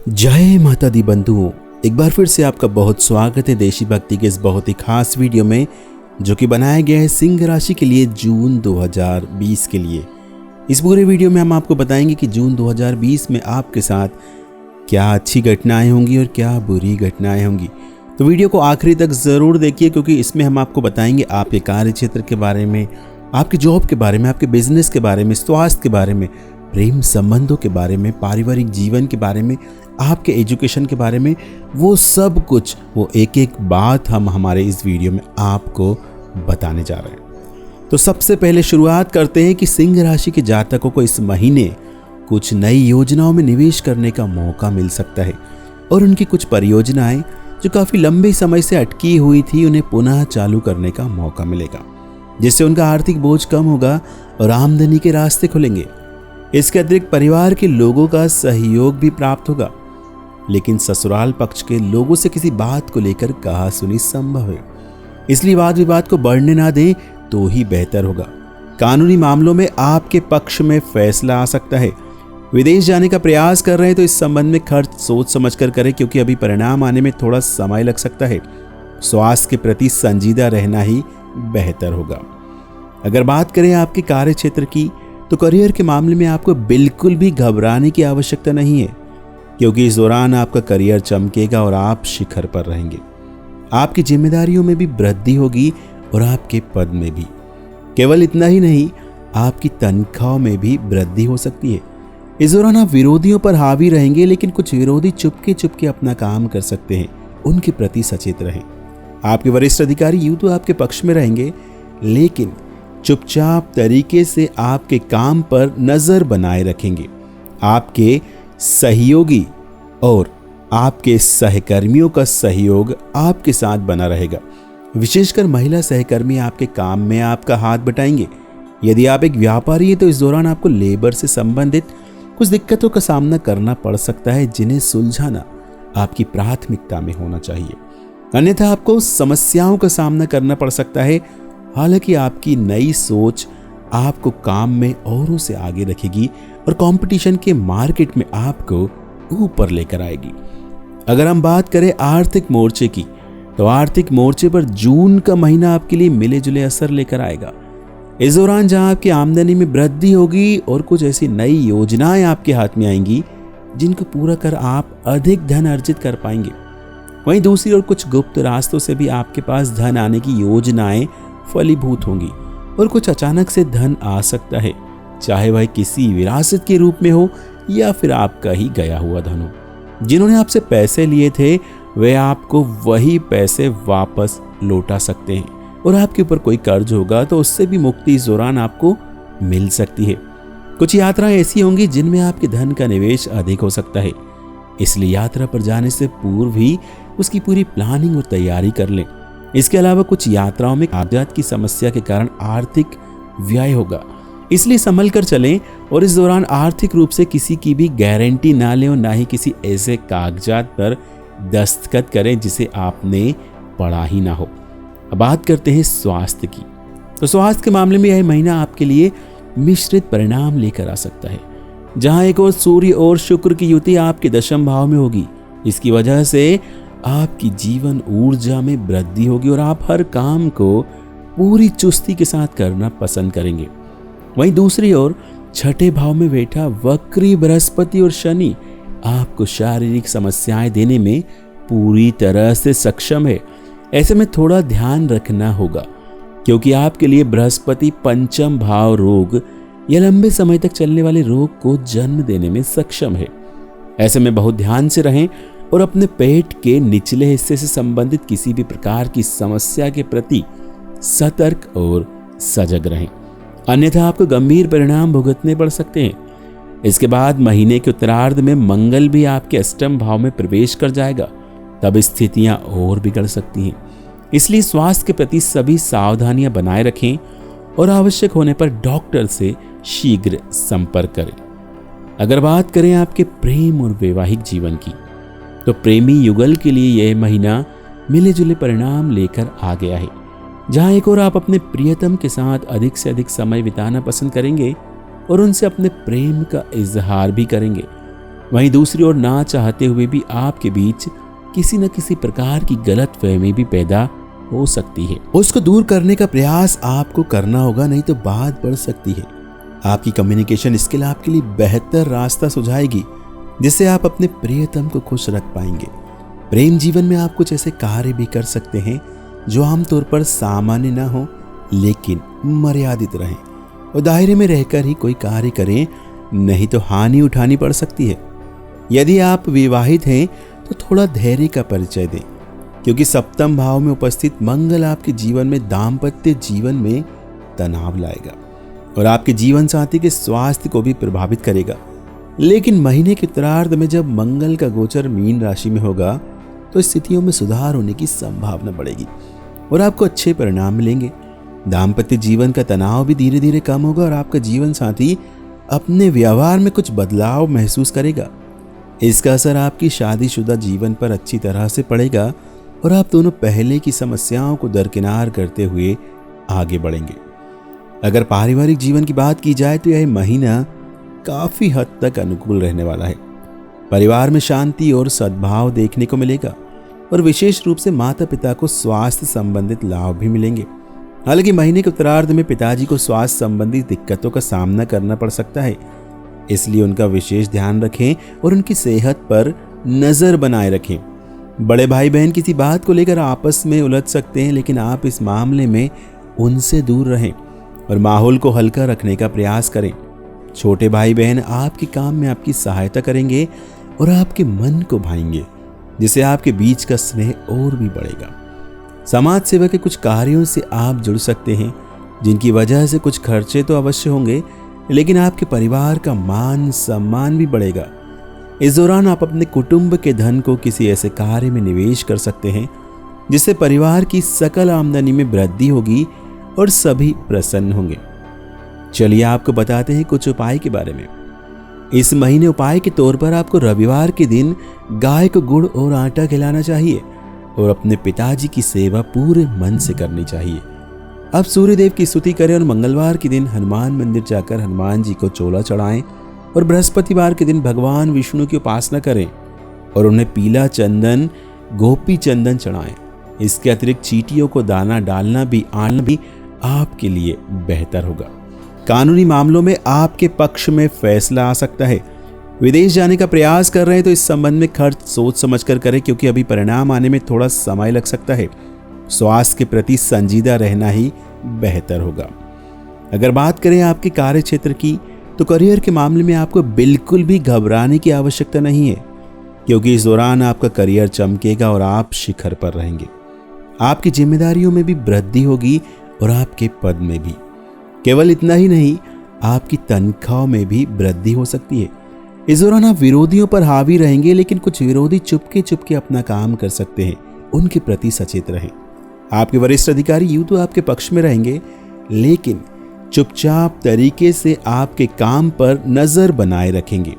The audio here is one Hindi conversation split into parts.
जय माता दी बंधुओं, एक बार फिर से आपका बहुत स्वागत है देशी भक्ति के इस बहुत ही खास वीडियो में, जो कि बनाया गया है सिंह राशि के लिए जून 2020 के लिए। इस पूरे वीडियो में हम आपको बताएंगे कि जून 2020 में आपके साथ क्या अच्छी घटनाएं होंगी और क्या बुरी घटनाएं होंगी। तो वीडियो को आखिरी तक ज़रूर देखिए, क्योंकि इसमें हम आपको बताएंगे आपके कार्य क्षेत्र के बारे में, आपकी जॉब के बारे में, आपके बिजनेस के बारे में, स्वास्थ्य के बारे में, प्रेम संबंधों के बारे में, पारिवारिक जीवन के बारे में, आपके एजुकेशन के बारे में। वो सब कुछ, वो एक एक बात हम हमारे इस वीडियो में आपको बताने जा रहे हैं। तो सबसे पहले शुरुआत करते हैं कि सिंह राशि के जातकों को इस महीने कुछ नई योजनाओं में निवेश करने का मौका मिल सकता है और उनकी कुछ परियोजनाएं जो काफ़ी लंबे समय से अटकी हुई थी, उन्हें पुनः चालू करने का मौका मिलेगा, जिससे उनका आर्थिक बोझ कम होगा और आमदनी के रास्ते खुलेंगे। इसके अतिरिक्त परिवार के लोगों का सहयोग भी प्राप्त होगा, लेकिन ससुराल पक्ष के लोगों से किसी बात को लेकर कहासुनी संभव है, इसलिए वाद विवाद को बढ़ने ना दें तो ही बेहतर होगा। कानूनी मामलों में आपके पक्ष में फैसला आ सकता है। विदेश जाने का प्रयास कर रहे हैं तो इस संबंध में खर्च सोच समझकर करें, क्योंकि अभी परिणाम आने में थोड़ा समय लग सकता है। स्वास्थ्य के प्रति संजीदा रहना ही बेहतर होगा। अगर बात करें आपके कार्य क्षेत्र की, तो करियर के मामले में आपको बिल्कुल भी घबराने की आवश्यकता नहीं है, क्योंकि इस दौरान आपका करियर चमकेगा और आप शिखर पर रहेंगे। आपकी जिम्मेदारियों में भी वृद्धि होगी और आपके पद में भी। केवल इतना ही नहीं, आपकी तनख्वाह में भी वृद्धि हो सकती है। इस दौरान आप विरोधियों पर हावी रहेंगे, लेकिन कुछ विरोधी चुपके चुपके अपना काम कर सकते हैं, उनके प्रति सचेत रहें। आपके वरिष्ठ अधिकारी यूं तो आपके पक्ष में रहेंगे, लेकिन चुपचाप तरीके से आपके काम पर नजर बनाए रखेंगे। आपके सहयोगी और आपके सहकर्मियों का सहयोग आपके साथ बना रहेगा। विशेषकर महिला सहकर्मी आपके काम में आपका हाथ बटाएंगे। यदि आप एक व्यापारी हैं तो इस दौरान आपको लेबर से संबंधित कुछ दिक्कतों का सामना करना पड़ सकता है, जिन्हें सुलझाना आपकी प्राथमिकता में होना चाहिए। अन्यथा आपको समस्याओं का सामना करना पड़ सकता है। हालांकि आपकी नई सोच आपको काम में औरों से आगे रखेगी और कंपटीशन के मार्केट में आपको ऊपर लेकर आएगी। अगर हम बात करें आर्थिक मोर्चे की, तो आर्थिक मोर्चे पर जून का महीना आपके लिए मिले जुले असर लेकर आएगा। इस दौरान जहां आपकी आमदनी में वृद्धि होगी और कुछ ऐसी नई योजनाएं आपके हाथ में आएंगी जिनको पूरा कर आप अधिक धन अर्जित कर पाएंगे। वहीं दूसरी ओर कुछ गुप्त रास्तों से भी आपके पास धन आने की योजनाएं फलीभूत होंगी और कुछ अचानक से धन आ सकता है, चाहे वह किसी विरासत के रूप में हो या फिर आपका ही गया हुआ धन हो। जिन्होंने आपसे पैसे लिए थे वे आपको वही पैसे वापस लौटा सकते हैं, और आपके ऊपर कोई कर्ज होगा तो उससे भी मुक्ति इस दौरान आपको मिल सकती है। कुछ यात्राएं ऐसी होंगी जिनमें आपके धन का निवेश अधिक हो सकता है, इसलिए यात्रा पर जाने से पूर्व ही उसकी पूरी प्लानिंग और तैयारी कर लें। इसके अलावा कुछ यात्राओं में कागजात की समस्या के कारण आर्थिक व्यय होगा, इसलिए संभल कर चलें और इस दौरान आर्थिक रूप से किसी की भी गारंटी ना लें और ना ही किसी ऐसे कागजात पर दस्तखत करें जिसे आपने पढ़ा ही ना हो। अब बात करते हैं स्वास्थ्य की। तो स्वास्थ्य के मामले में यह महीना आपके लिए मिश्रित परिणाम लेकर आ सकता है। जहां एक और सूर्य और शुक्र की युति आपके दशम भाव में होगी, इसकी वजह से आपकी जीवन ऊर्जा में वृद्धि होगी और आप हर काम को पूरी चुस्ती के साथ करना पसंद करेंगे। वहीं दूसरी ओर छठे भाव में बैठा वक्री बृहस्पति और शनि आपको शारीरिक समस्याएं देने में पूरी तरह से सक्षम है। ऐसे में थोड़ा ध्यान रखना होगा, क्योंकि आपके लिए बृहस्पति पंचम भाव रोग या लंबे समय तक चलने वाले रोग को जन्म देने में सक्षम है। ऐसे में बहुत ध्यान से रहें और अपने पेट के निचले हिस्से से संबंधित किसी भी प्रकार की समस्या के प्रति सतर्क और सजग रहें, अन्यथा आपको गंभीर परिणाम भुगतने पड़ सकते हैं। इसके बाद महीने के उत्तरार्ध में मंगल भी आपके अष्टम भाव में प्रवेश कर जाएगा, तब स्थितियां और बिगड़ सकती हैं। इसलिए स्वास्थ्य के प्रति सभी सावधानियां बनाए रखें और आवश्यक होने पर डॉक्टर से शीघ्र संपर्क करें। अगर बात करें आपके प्रेम और वैवाहिक जीवन की, तो प्रेमी युगल के लिए यह महीना मिले जुले परिणाम लेकर आ गया है। जहां एक और आप अपने प्रियतम के साथ अधिक से अधिक समय बिताना पसंद करेंगे और उनसे अपने प्रेम का इजहार भी करेंगे। वहीं दूसरी ओर ना चाहते हुए भी आपके बीच किसी न किसी प्रकार की गलतफहमी भी पैदा हो सकती है। उसको दूर करने का प्रयास आपको करना होगा, नहीं तो बात बढ़ सकती है। आपकी कम्युनिकेशन स्किल आपके लिए बेहतर रास्ता सुझाएगी जिससे आप अपने प्रियतम को खुश रख पाएंगे। प्रेम जीवन में आप कुछ ऐसे कार्य भी कर सकते हैं जो आमतौर पर सामान्य ना हो लेकिन मर्यादित रहें, और दायरे में रहकर ही कोई कार्य करें, नहीं तो हानि उठानी पड़ सकती है। यदि आप विवाहित हैं तो थोड़ा धैर्य का परिचय दें, क्योंकि सप्तम भाव में उपस्थित मंगल आपके जीवन में दाम्पत्य जीवन में तनाव लाएगा और आपके जीवन साथी के स्वास्थ्य को भी प्रभावित करेगा। लेकिन महीने के उत्तरार्ध में जब मंगल का गोचर मीन राशि में होगा तो स्थितियों में सुधार होने की संभावना बढ़ेगी और आपको अच्छे परिणाम मिलेंगे। दाम्पत्य जीवन का तनाव भी धीरे धीरे कम होगा और आपका जीवन साथी अपने व्यवहार में कुछ बदलाव महसूस करेगा। इसका असर आपकी शादीशुदा जीवन पर अच्छी तरह से पड़ेगा और आप दोनों पहले की समस्याओं को दरकिनार करते हुए आगे बढ़ेंगे। अगर पारिवारिक जीवन की बात की जाए तो यह महीना काफी हद तक अनुकूल रहने वाला है। परिवार में शांति और सद्भाव देखने को मिलेगा और विशेष रूप से माता पिता को स्वास्थ्य संबंधित लाभ भी मिलेंगे। हालांकि महीने के उत्तरार्ध में पिताजी को स्वास्थ्य संबंधी दिक्कतों का सामना करना पड़ सकता है, इसलिए उनका विशेष ध्यान रखें और उनकी सेहत पर नजर बनाए रखें। बड़े भाई बहन किसी बात को लेकर आपस में उलझ सकते हैं, लेकिन आप इस मामले में उनसे दूर रहें और माहौल को हल्का रखने का प्रयास करें। छोटे भाई बहन आपके काम में आपकी सहायता करेंगे और आपके मन को भाएंगे, जिससे आपके बीच का स्नेह और भी बढ़ेगा। समाज सेवा के कुछ कार्यों से आप जुड़ सकते हैं, जिनकी वजह से कुछ खर्चे तो अवश्य होंगे, लेकिन आपके परिवार का मान सम्मान भी बढ़ेगा। इस दौरान आप अपने कुटुंब के धन को किसी ऐसे कार्य में निवेश कर सकते हैं जिससे परिवार की सकल आमदनी में वृद्धि होगी और सभी प्रसन्न होंगे। चलिए आपको बताते हैं कुछ उपाय के बारे में। इस महीने उपाय के तौर पर आपको रविवार के दिन गाय को गुड़ और आटा खिलाना चाहिए और अपने पिताजी की सेवा पूरे मन से करनी चाहिए। आप सूर्यदेव की स्तुति करें और मंगलवार के दिन हनुमान मंदिर जाकर हनुमान जी को चोला चढ़ाएं और बृहस्पतिवार के दिन भगवान विष्णु की उपासना करें और उन्हें पीला चंदन गोपी चंदन चढ़ाएं। इसके अतिरिक्त चींटियों को दाना डालना भी आपके लिए बेहतर होगा। कानूनी मामलों में आपके पक्ष में फैसला आ सकता है। विदेश जाने का प्रयास कर रहे हैं तो इस संबंध में खर्च सोच समझकर करें, क्योंकि अभी परिणाम आने में थोड़ा समय लग सकता है। स्वास्थ्य के प्रति संजीदा रहना ही बेहतर होगा। अगर बात करें आपके कार्य क्षेत्र की, तो करियर के मामले में आपको बिल्कुल भी घबराने की आवश्यकता नहीं है, क्योंकि इस दौरान आपका करियर चमकेगा और आप शिखर पर रहेंगे। आपकी जिम्मेदारियों में भी वृद्धि होगी और आपके पद में भी। केवल इतना ही नहीं, आपकी तनख्वाह में भी वृद्धि हो सकती है। इस दौरान आप विरोधियों पर हावी रहेंगे, लेकिन कुछ विरोधी चुपके चुपके अपना काम कर सकते हैं, उनके प्रति सचेत रहें। आपके वरिष्ठ अधिकारी यूं तो आपके पक्ष में रहेंगे, लेकिन चुपचाप तरीके से आपके काम पर नजर बनाए रखेंगे।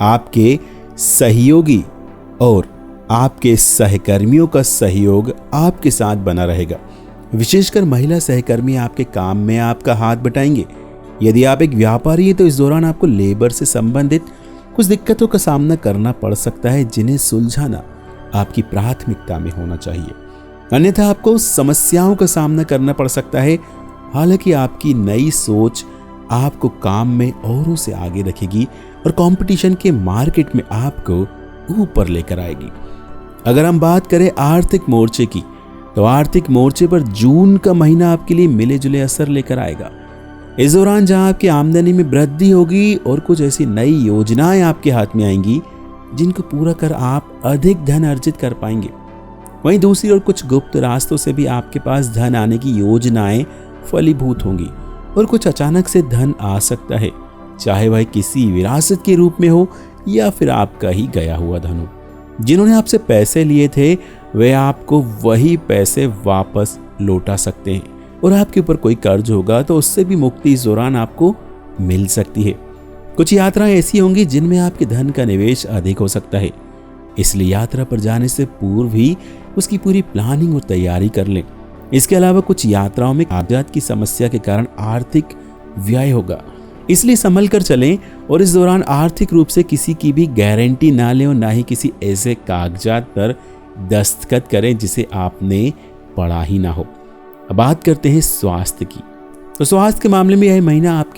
आपके सहयोगी और आपके सहकर्मियों का सहयोग आपके साथ बना रहेगा। विशेषकर महिला सहकर्मी आपके काम में आपका हाथ बटाएंगे। यदि आप एक व्यापारी हैं तो इस दौरान आपको लेबर से संबंधित कुछ दिक्कतों का सामना करना पड़ सकता है, जिन्हें सुलझाना आपकी प्राथमिकता में होना चाहिए, अन्यथा आपको समस्याओं का सामना करना पड़ सकता है। हालांकि आपकी नई सोच आपको काम में औरों से आगे रखेगी और कंपटीशन के मार्केट में आपको ऊपर लेकर आएगी। अगर हम बात करें आर्थिक मोर्चे की, तो आर्थिक मोर्चे पर जून का महीना आपके लिए मिले जुले असर लेकर आएगा। इस दौरान जहां आपकी आमदनी में वृद्धि होगी और कुछ ऐसी नई योजनाएं आपके हाथ में आएंगी जिनको पूरा कर आप अधिक धन अर्जित कर पाएंगे। वहीं दूसरी ओर कुछ गुप्त रास्तों से भी आपके पास धन आने की योजनाएं फलीभूत होंगी और कुछ अचानक से धन आ सकता है, चाहे वह किसी विरासत के रूप में हो या फिर आपका ही गया हुआ धन हो। जिन्होंने आपसे पैसे लिए थे वे आपको वही पैसे वापस लौटा सकते हैं और आपके ऊपर कोई कर्ज होगा तो उससे भी मुक्ति इस दौरान आपको मिल सकती है। कुछ यात्राएं ऐसी होंगी जिनमें आपके धन का निवेश अधिक हो सकता है, इसलिए यात्रा पर जाने से पूर्व ही उसकी पूरी प्लानिंग और तैयारी कर लें। इसके अलावा कुछ यात्राओं में कागजात की समस्या के कारण आर्थिक व्यय होगा, इसलिए संभल कर चलें और इस दौरान आर्थिक रूप से किसी की भी गारंटी ना लें और ना ही किसी ऐसे कागजात पर दस्तखत करें जिसे आपने पढ़ा ही ना हो। अब बात करते हैं स्वास्थ्य की। तो स्वास्थ्य के मामले में यह महीना आपके